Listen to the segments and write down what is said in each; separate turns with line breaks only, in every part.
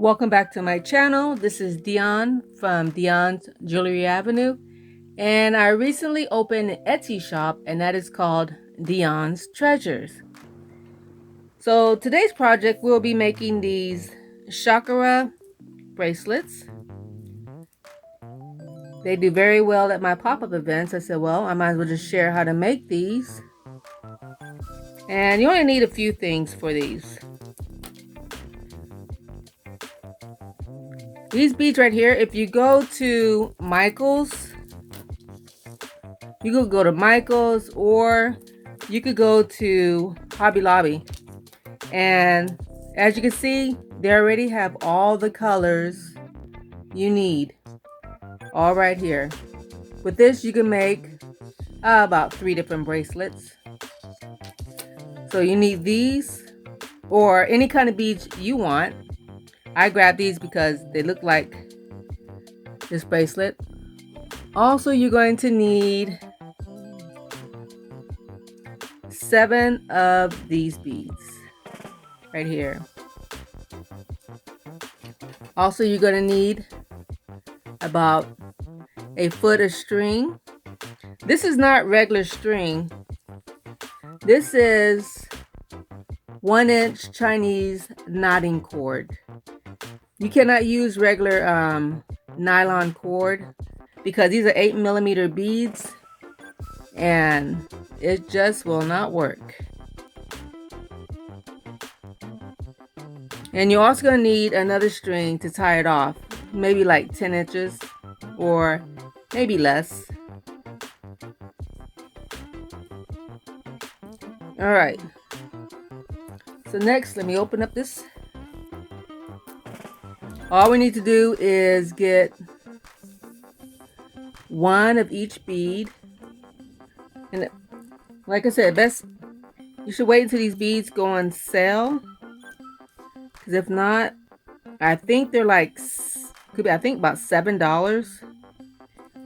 Welcome back to my channel. This is Dionne from Dionne's Jewelry Avenue, and I recently opened an Etsy shop, and that is called Dionne's Treasures. So today's project, we'll be making these chakra bracelets. They do very well at my pop-up events. I said, well, I might as well just share how to make these. And you only need a few things for these. These beads right here, if you go to Michael's, you could go to Michael's, or you could go to Hobby Lobby. And as you can see, they already have all the colors you need all right here. With this, you can make about 3 different bracelets. So you need these or any kind of beads you want. I grabbed these because they look like this bracelet. Also, you're going to need 7 of these beads right here. Also, you're going to need about a foot of string. This is not regular string. This is 1-inch Chinese knotting cord. You cannot use regular nylon cord because these are 8mm beads and it just will not work. And you're also going to need another string to tie it off, maybe like 10 inches or maybe less. All right, so next, let me open up this. All we need to do is get 1 of each bead. And like I said, you should wait until these beads go on sale. Because if not, I think they're like, could be, I think about $7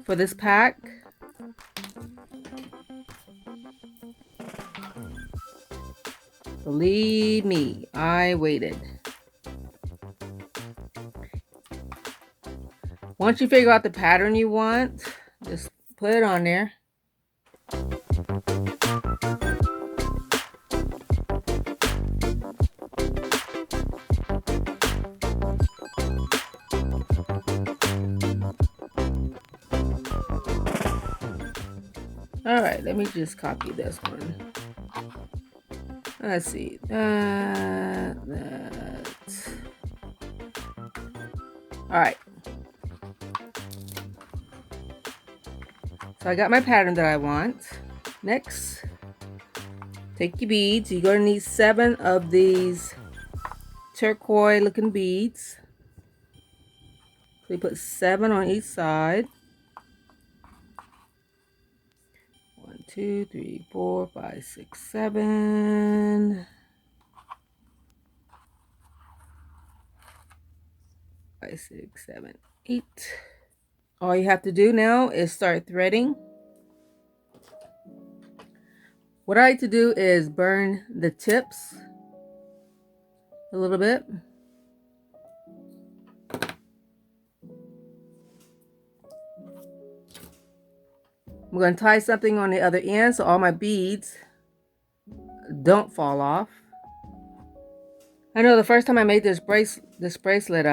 for this pack. Believe me, I waited. Once you figure out the pattern you want, just put it on there. All right, let me just copy this one. Let's see. That. All right. So I got my pattern that I want. Next, take your beads. You're going to need 7 of these turquoise looking beads. So you put 7 on each side. 1, 2, 3, 4, 5, 6, 7. 5, 6, 7, 8. All you have to do now is start threading. What I like to do is burn the tips a little bit. I'm going to tie something on the other end so all my beads don't fall off. I know the first time I made this bracelet,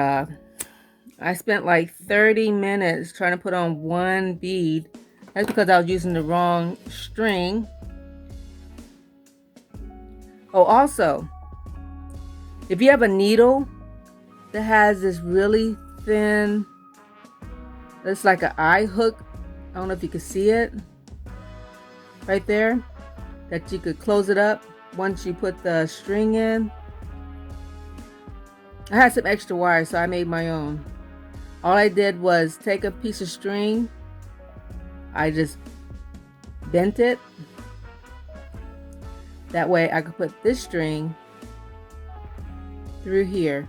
I spent like 30 minutes trying to put on 1 bead. That's because I was using the wrong string. Oh, also, if you have a needle that has this really thin, it's like an eye hook. I don't know if you can see it right there, that you could close it up once you put the string in. I had some extra wire, so I made my own. All I did was take a piece of string, I just bent it. That way I could put this string through here.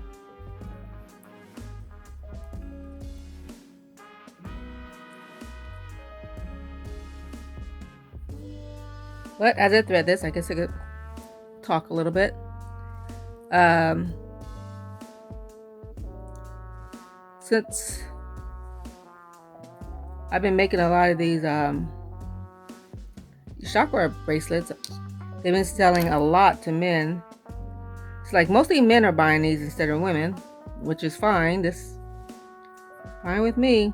But as I thread this, I guess I could talk a little bit. since I've been making a lot of these chakra bracelets, they've been selling a lot to men. It's like mostly men are buying these instead of women, which is fine. This fine with me.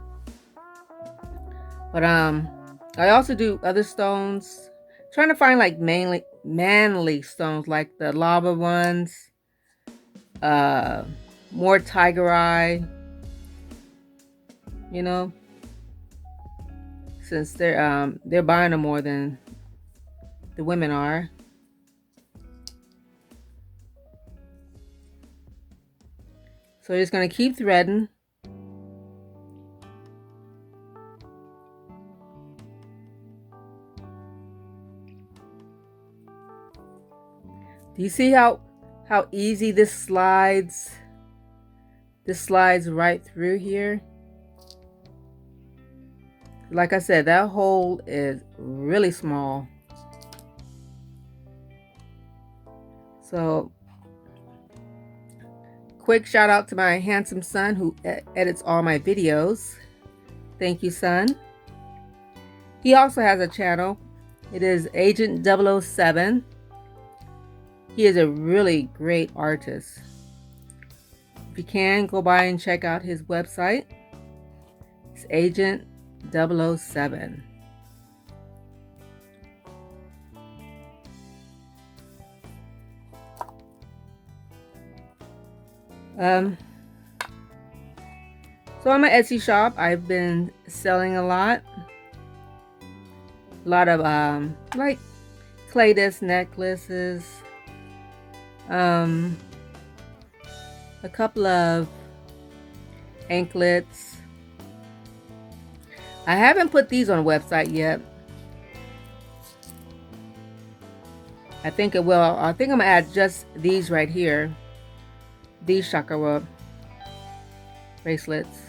But I also do other stones. Trying to find like mainly manly stones, like the lava ones, more tiger eye, you know, since they're buying them more than the women are. So you're just gonna keep threading. Do you see how easy this slides? This slides right through here. Like I said, that hole is really small. So, quick shout out to my handsome son who edits all my videos. Thank you, son. He also has a channel. It is Agent 007. He is a really great artist. If you can, go by and check out his website. It's Agent 007. So on my Etsy shop, I've been selling a lot of like clay disc necklaces, a couple of anklets. I haven't put these on the website yet. I think it will. I think I'm gonna add just these right here, these chakra bracelets.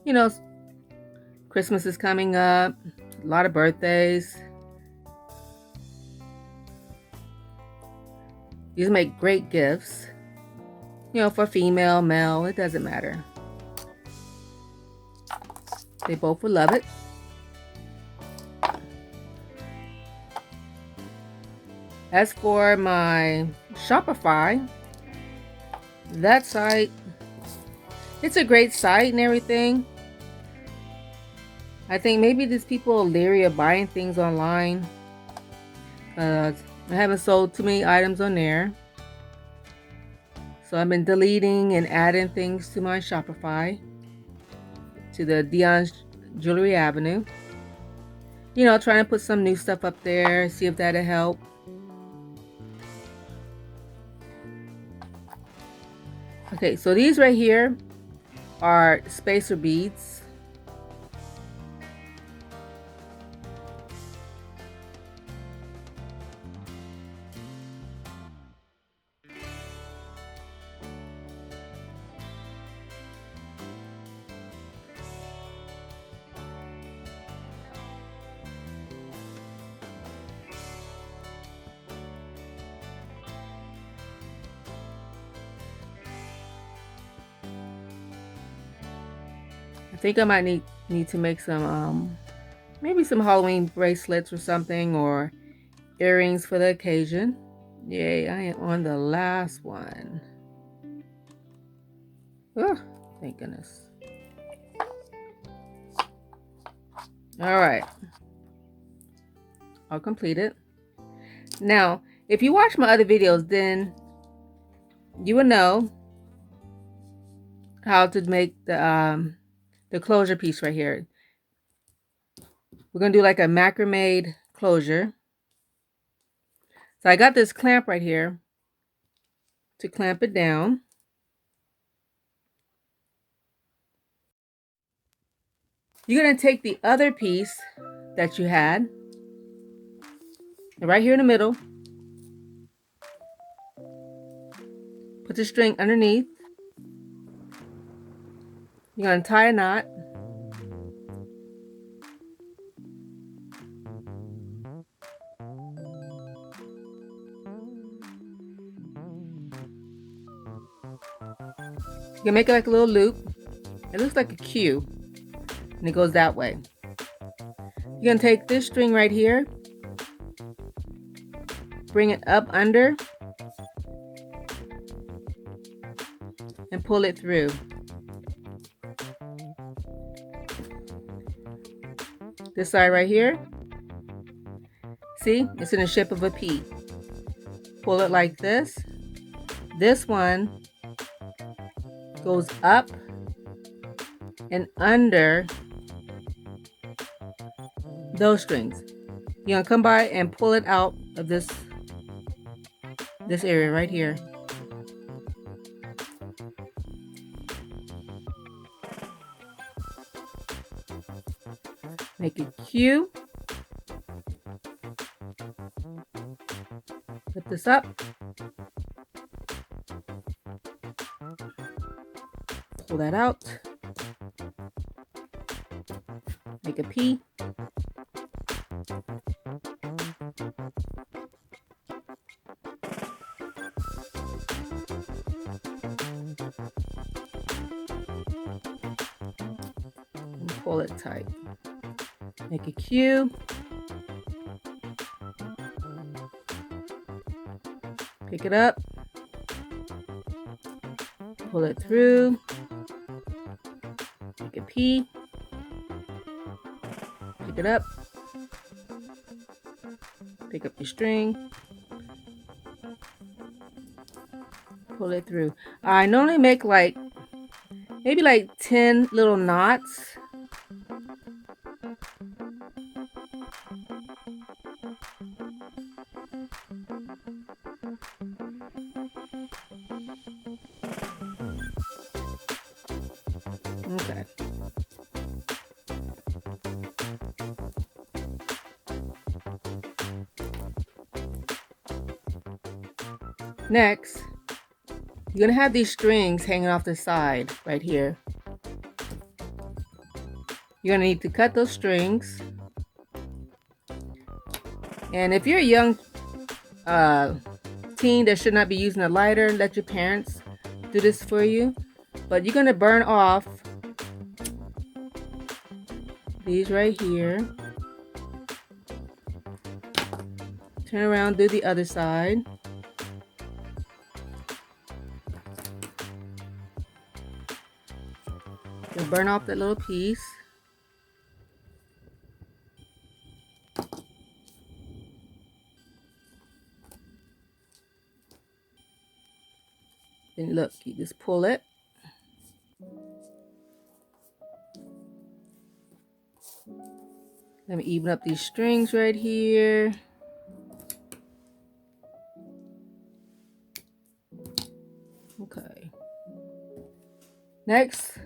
You know, Christmas is coming up, a lot of birthdays. These make great gifts. You know, for female, male, it doesn't matter. They both will love it. As for my Shopify, that site, it's a great site and everything. I think maybe these people are leery of buying things online. I haven't sold too many items on there. So I've been deleting and adding things to my Shopify, to the Dionne Jewelry Avenue. You know, trying to put some new stuff up there, see if that'll help. Okay, so these right here are spacer beads. I think I might need to make some maybe some Halloween bracelets or something, or earrings for the occasion. Yay, I am on the last one. Oh, thank goodness. All right, I'll complete it. Now, if you watch my other videos, then you will know how to make the closure piece right here. We're gonna do like a macrame closure. So I got this clamp right here to clamp it down. You're gonna take the other piece that you had right here in the middle, put the string underneath. You're gonna tie a knot. You can make it like a little loop. It looks like a Q, and it goes that way. You're gonna take this string right here, bring it up under, and pull it through. This side right here, see, it's in the shape of a P. Pull it like this. This one goes up and under those strings. You're gonna come by and pull it out of this area right here. Make a Q. Lift this up. Pull that out. Make a P. And pull it tight. Make a Q. Pick it up. Pull it through. Make a P. Pick it up. Pick up your string. Pull it through. I normally make like maybe like 10 little knots. Okay. Next, you're gonna have these strings hanging off the side right here. You're gonna need to cut those strings. And if you're a young teen that should not be using a lighter, let your parents do this for you. But you're gonna burn off these right here. Turn around, do the other side. You'll burn off that little piece. And look, you just pull it. Let me even up these strings right here. Okay. Next,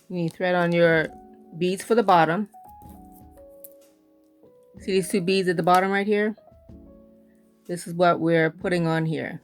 you need thread on your beads for the bottom. See these two beads at the bottom right here? This is what we're putting on here.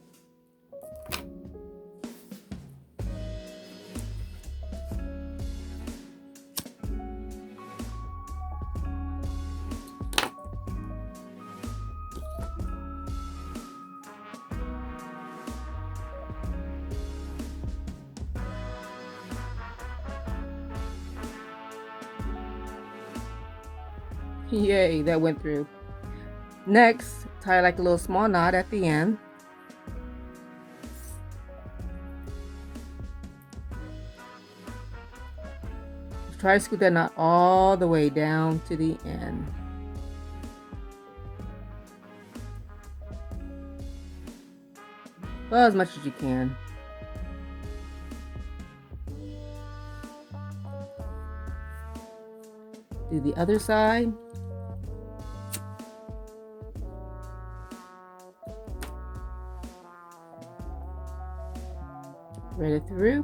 Yay, that went through. Next, tie like a little small knot at the end. Try to scoot that knot all the way down to the end. Well, as much as you can. Do the other side. Thread it through.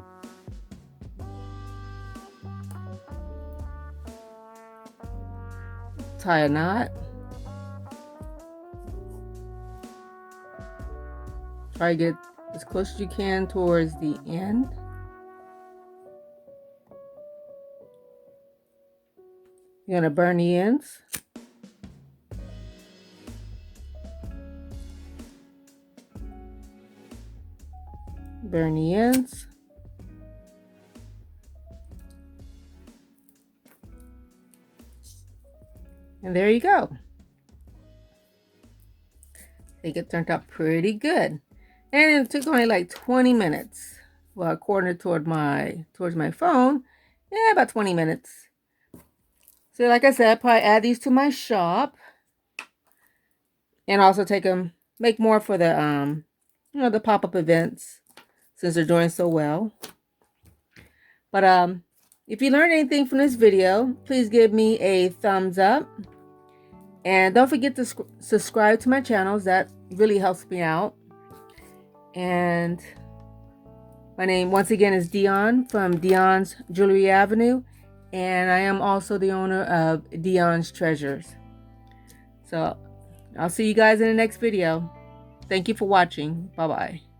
Tie a knot. Try to get as close as you can towards the end. You're going to burn the ends. burn the ends. And there you go. I think it turned out pretty good. And it took only like 20 minutes. Well, according towards my phone, yeah, about 20 minutes. So like I said, I'll probably add these to my shop. And also make more for the, the pop-up events since they're doing so well. But if you learned anything from this video, please give me a thumbs up. And don't forget to subscribe to my channels. That really helps me out. And my name, once again, is Dionne from Dionne's Jewelry Avenue. And I am also the owner of Dionne's Treasures. So I'll see you guys in the next video. Thank you for watching. Bye-bye.